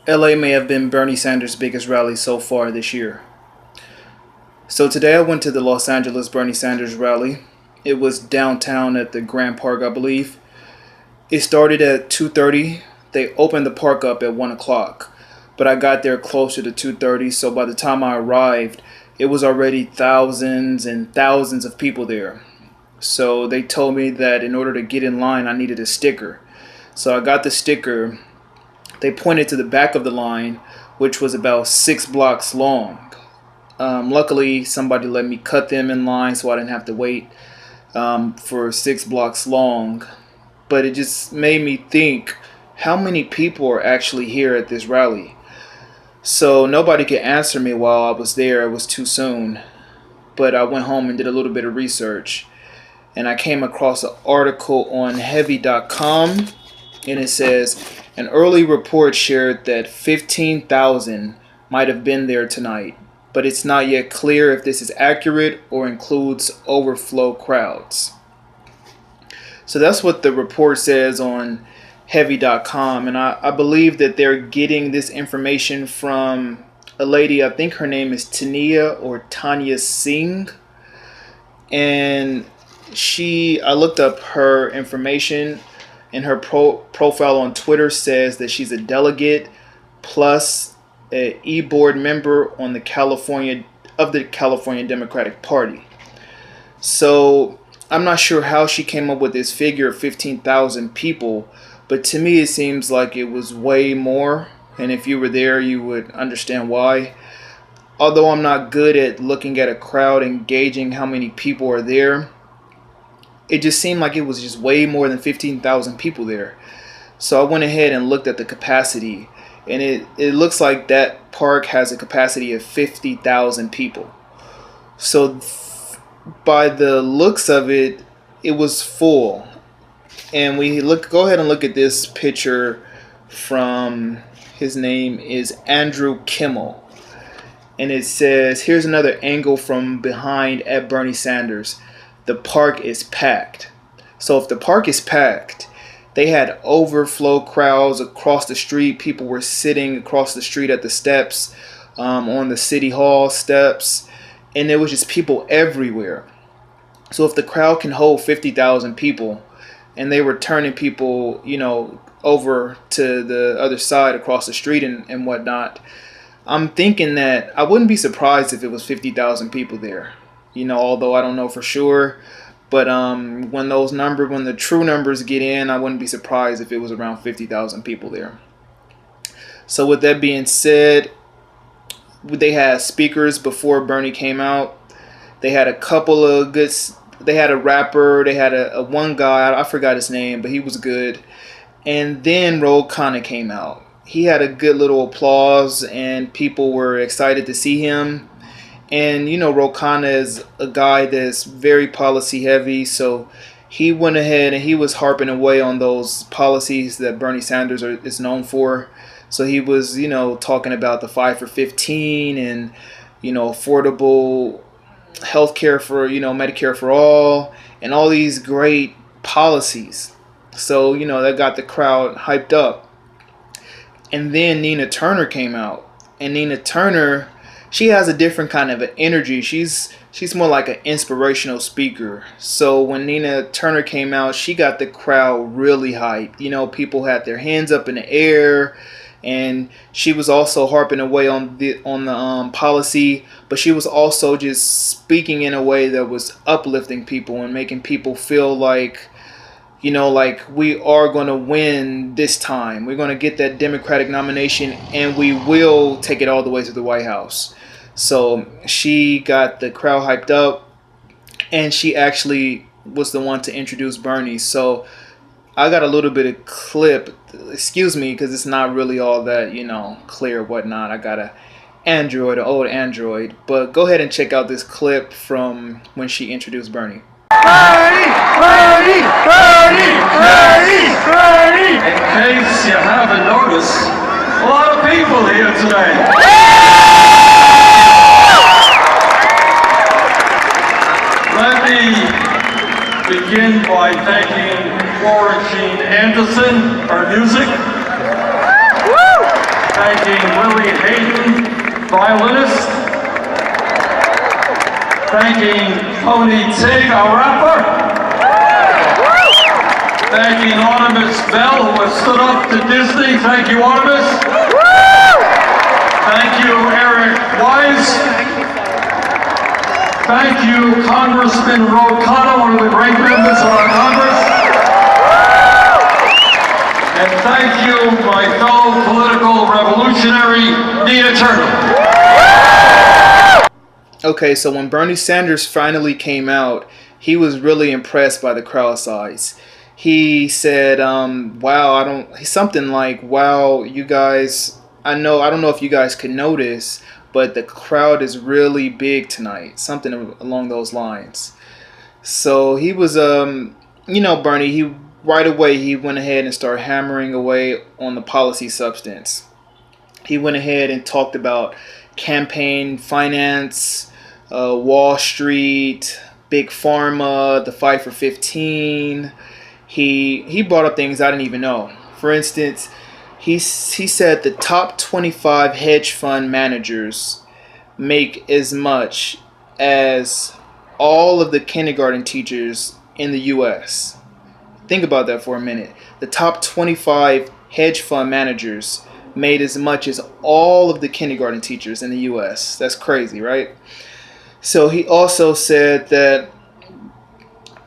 LA may have been Bernie Sanders' biggest rally so far this year. So today I went to the Los Angeles Bernie Sanders rally. It was downtown at the Grand Park, I believe. It started at 2:30. They opened the park up at 1 o'clock. But I got there closer to 2:30, so by the time I arrived, it was already thousands and thousands of people there. So they told me that in order to get in line, I needed a sticker. So I got the sticker. They pointed to the back of the line, which was about 6 blocks long. Luckily, somebody let me cut them in line so I didn't have to wait for 6 blocks long. But it just made me think, how many people are actually here at this rally? So nobody could answer me while I was there. It was too soon. But I went home and did a little bit of research. And I came across an article on Heavy.com. And it says, an early report shared that 15,000 might have been there tonight. But it's not yet clear if this is accurate or includes overflow crowds. So that's what the report says on Heavy.com. And I believe that they're getting this information from a lady, I think her name is Tanya Singh. And I looked up her information, and her profile on Twitter says that she's a delegate plus an e-board member on the California Democratic Party. So I'm not sure how she came up with this figure of 15,000 people, but to me it seems like it was way more. And if you were there, you would understand why. Although I'm not good at looking at a crowd and gauging how many people are there, it just seemed like it was just way more than 15,000 people there. So I went ahead and looked at the capacity, and it looks like that park has a capacity of 50,000 people. So by the looks of it, it was full. And go ahead and look at this picture from, his name is Andrew Kimmel. And it says, here's another angle from behind at Bernie Sanders. The park is packed. So if the park is packed, they had overflow crowds across the street. People were sitting across the street at the steps, on the city hall steps, and there was just people everywhere. So if the crowd can hold 50,000 people, and they were turning people, over to the other side across the street and whatnot, I'm thinking that I wouldn't be surprised if it was 50,000 people there. Although I don't know for sure. But when the true numbers get in, I wouldn't be surprised if it was around 50,000 people there. So with that being said, they had speakers before Bernie came out. They had a couple of they had a rapper, they had a one guy, I forgot his name, but he was good. And then Ro Khanna came out. He had a good little applause, and people were excited to see him. And Ro Khanna is a guy that's very policy heavy, so he went ahead and he was harping away on those policies that Bernie Sanders is known for. So he was, talking about the 5 for 15 and, affordable health care for, Medicare for all, and all these great policies. So, that got the crowd hyped up. And then Nina Turner came out, and Nina Turner, she has a different kind of an energy. She's more like an inspirational speaker. So when Nina Turner came out, she got the crowd really hyped. People had their hands up in the air, and she was also harping away on the policy, but she was also just speaking in a way that was uplifting people and making people feel like, like we are going to win this time. We're going to get that Democratic nomination, and we will take it all the way to the White House. So she got the crowd hyped up, and she actually was the one to introduce Bernie. So I got a little bit of clip. Excuse me, because it's not really all that, clear whatnot. I got an old Android. But go ahead and check out this clip from when she introduced Bernie. Bernie! Bernie! Bernie! Bernie! Bernie! In case you haven't noticed, a lot of people here today. Let me begin by thanking Florentine Anderson, our music. Thanking Willie Hayden, violinist. Thanking Tony Tig, our rapper. Thanking Artemis Bell, who has stood up to Disney. Thank you, Artemis. Thank you, Eric Wise. Thank you, Congressman Ro Khanna, one of the great members of our Congress. And thank you, my fellow political revolutionary, Nia Turner. Okay, so when Bernie Sanders finally came out, he was really impressed by the crowd size. He said, wow, something like, wow, you guys, I don't know if you guys could notice, but the crowd is really big tonight. Something along those lines. So he was, Bernie, right away, he went ahead and started hammering away on the policy substance. He went ahead and talked about campaign finance, Wall Street, Big Pharma, the Fight for 15. He brought up things I didn't even know. For instance, he said the top 25 hedge fund managers make as much as all of the kindergarten teachers in the U.S. Think about that for a minute. The top 25 hedge fund managers made as much as all of the kindergarten teachers in the U.S. That's crazy, right? So he also said that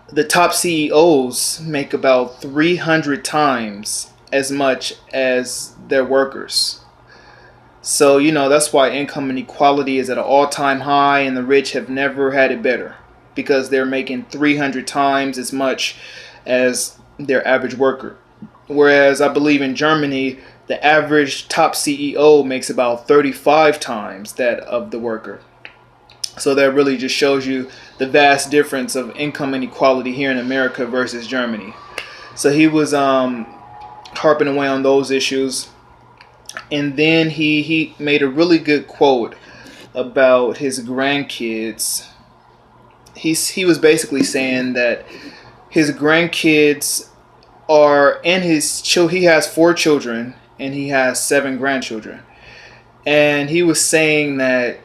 the top CEOs make about 300 times as much as their workers. So, that's why income inequality is at an all-time high and the rich have never had it better, because they're making 300 times as much as their average worker. Whereas I believe in Germany, the average top CEO makes about 35 times that of the worker. So that really just shows you the vast difference of income inequality here in America versus Germany. So he was harping away on those issues. And then he made a really good quote about his grandkids. He was basically saying that his grandkids are in his he has 4 children and he has 7 grandchildren. And he was saying that,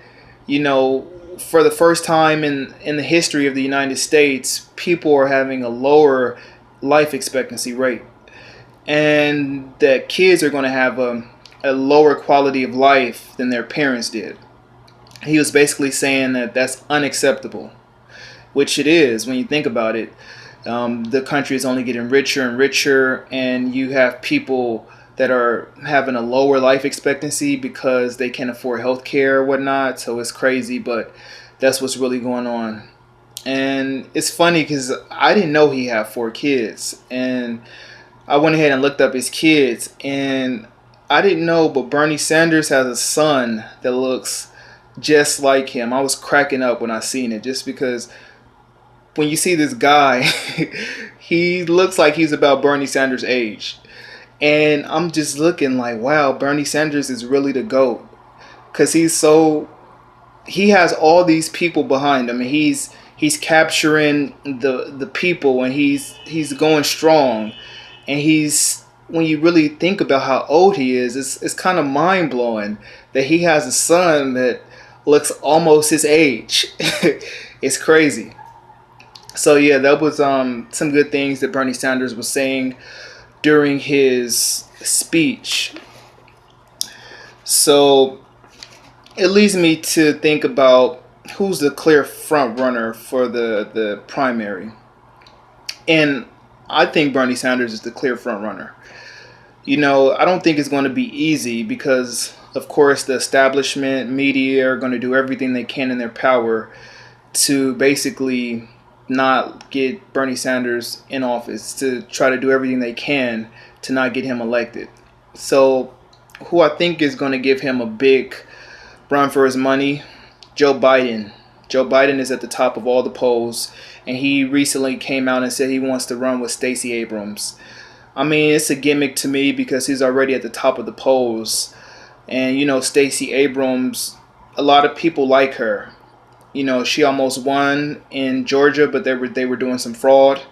for the first time in the history of the United States, people are having a lower life expectancy rate. And that kids are going to have a lower quality of life than their parents did. He was basically saying that that's unacceptable, which it is when you think about it. The country is only getting richer and richer, and you have people that are having a lower life expectancy because they can't afford health care or whatnot. So it's crazy, but that's what's really going on. And it's funny because I didn't know he had 4 kids, and I went ahead and looked up his kids, and I didn't know, but Bernie Sanders has a son that looks just like him. I was cracking up when I seen it, just because when you see this guy, he looks like he's about Bernie Sanders' age. And I'm just looking like, wow, Bernie Sanders is really the GOAT. Because he has all these people behind him. And he's capturing the people, and he's going strong. And when you really think about how old he is, it's kind of mind-blowing that he has a son that looks almost his age. It's crazy. So yeah, that was some good things that Bernie Sanders was saying during his speech. So it leads me to think about who's the clear front runner for the primary. And I think Bernie Sanders is the clear front runner. I don't think it's going to be easy because, of course, the establishment media are going to do everything they can in their power to basically not get Bernie Sanders in office, to try to do everything they can to not get him elected. So who I think is going to give him a big run for his money, Joe Biden. Joe Biden is at the top of all the polls, and he recently came out and said he wants to run with Stacey Abrams. I mean, it's a gimmick to me because he's already at the top of the polls. And, Stacey Abrams, a lot of people like her. She almost won in Georgia, but they were doing some fraud.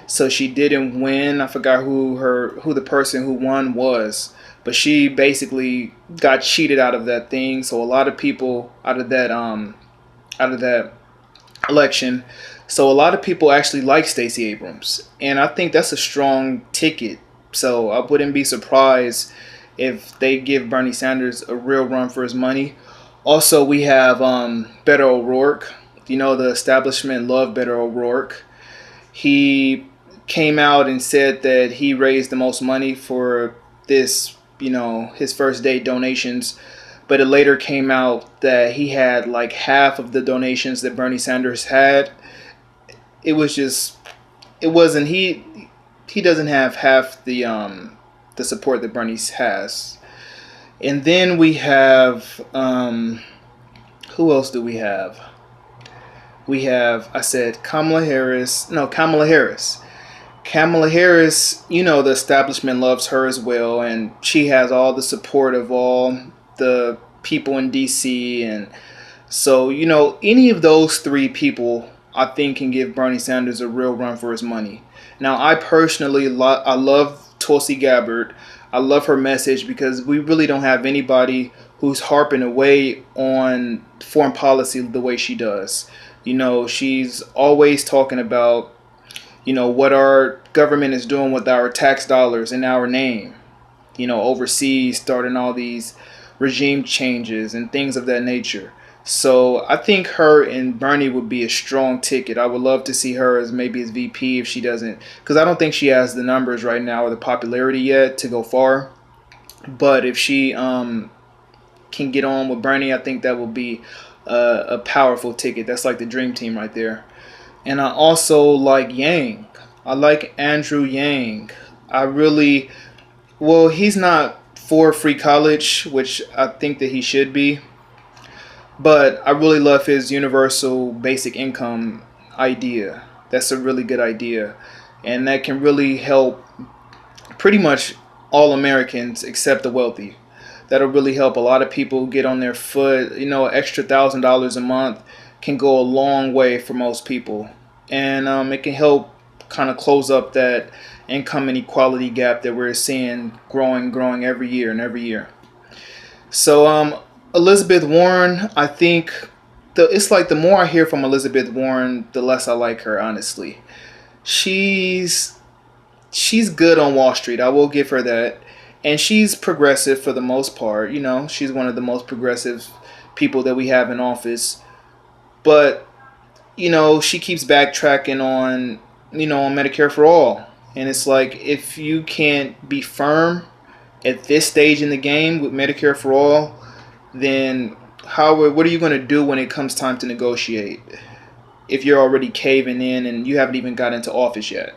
So she didn't win. I forgot who the person who won was. but she basically got cheated out of that thing. So a lot of people out of that election. So a lot of people actually like Stacey Abrams, and I think that's a strong ticket. So I wouldn't be surprised if they give Bernie Sanders a real run for his money. Also, we have Beto O'Rourke. You know, the establishment loved Beto O'Rourke. He came out and said that he raised the most money for this, his first day donations. But it later came out that he had like half of the donations that Bernie Sanders had. It was just, it wasn't, he doesn't have half the support that Bernie has. And then we have, who else do we have? We have, I said Kamala Harris. No, Kamala Harris. Kamala Harris, the establishment loves her as well, and she has all the support of all the people in DC. And so, any of those three people, I think, can give Bernie Sanders a real run for his money. Now, I personally, I love Tulsi Gabbard. I love her message because we really don't have anybody who's harping away on foreign policy the way she does. She's always talking about, what our government is doing with our tax dollars in our name, overseas, starting all these regime changes and things of that nature. So I think her and Bernie would be a strong ticket. I would love to see her as maybe as VP if she doesn't, because I don't think she has the numbers right now or the popularity yet to go far. But if she can get on with Bernie, I think that will be a powerful ticket. That's like the dream team right there. And I also like Yang. I like Andrew Yang. He's not for free college, which I think that he should be. But I really love his universal basic income idea. That's a really good idea. And that can really help pretty much all Americans except the wealthy. That'll really help a lot of people get on their foot. Extra $1,000 a month can go a long way for most people. And it can help kind of close up that income inequality gap that we're seeing growing every year and every year. So Elizabeth Warren, I think it's like the more I hear from Elizabeth Warren, the less I like her, honestly. She's good on Wall Street. I will give her that. And she's progressive for the most part. She's one of the most progressive people that we have in office. But, she keeps backtracking on Medicare for all. And it's like, if you can't be firm at this stage in the game with Medicare for all, then what are you going to do when it comes time to negotiate if you're already caving in and you haven't even got into office yet?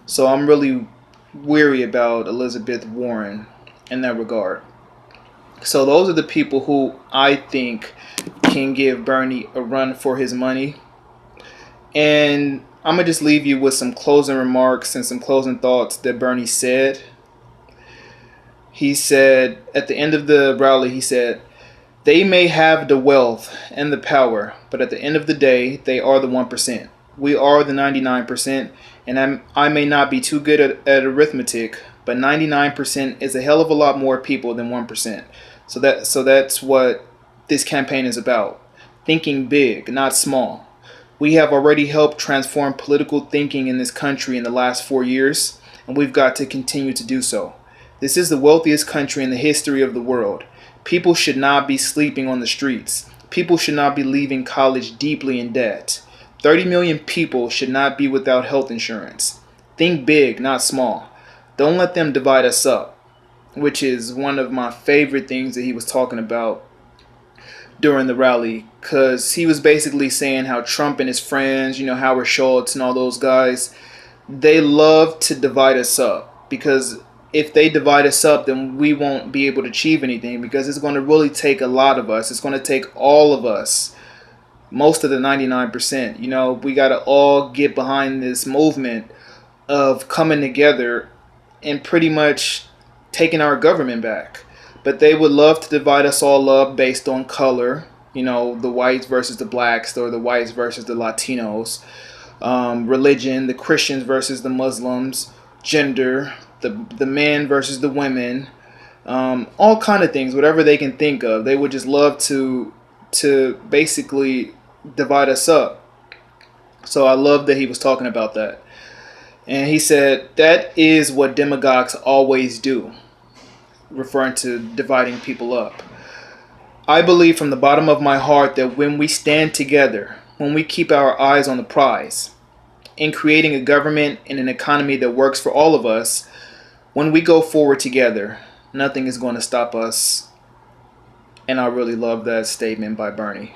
So I'm really weary about Elizabeth Warren in that regard. So those are the people who I think can give Bernie a run for his money. And I'm going to just leave you with some closing remarks and some closing thoughts that Bernie said. He said, at the end of the rally, he said, "They may have the wealth and the power, but at the end of the day, they are the 1%. We are the 99%, and I may not be too good at arithmetic, but 99% is a hell of a lot more people than 1%. So that's what this campaign is about. Thinking big, not small. We have already helped transform political thinking in this country in the last 4 years, and we've got to continue to do so. This is the wealthiest country in the history of the world. People should not be sleeping on the streets. People should not be leaving college deeply in debt. 30 million people should not be without health insurance. Think big, not small. Don't let them divide us up," which is one of my favorite things that he was talking about during the rally, because he was basically saying how Trump and his friends, Howard Schultz and all those guys, they love to divide us up, because if they divide us up, then we won't be able to achieve anything, because it's going to really take a lot of us. It's going to take all of us, most of the 99%. We got to all get behind this movement of coming together and pretty much taking our government back. But they would love to divide us all up based on color, the whites versus the blacks, or the whites versus the Latinos, religion, the Christians versus the Muslims, gender, the men versus the women, all kind of things, whatever they can think of. They would just love to basically divide us up. So I love that he was talking about that. And he said, that is what demagogues always do, referring to dividing people up. I believe from the bottom of my heart that when we stand together, when we keep our eyes on the prize, in creating a government and an economy that works for all of us, when we go forward together, nothing is going to stop us. And I really love that statement by Bernie.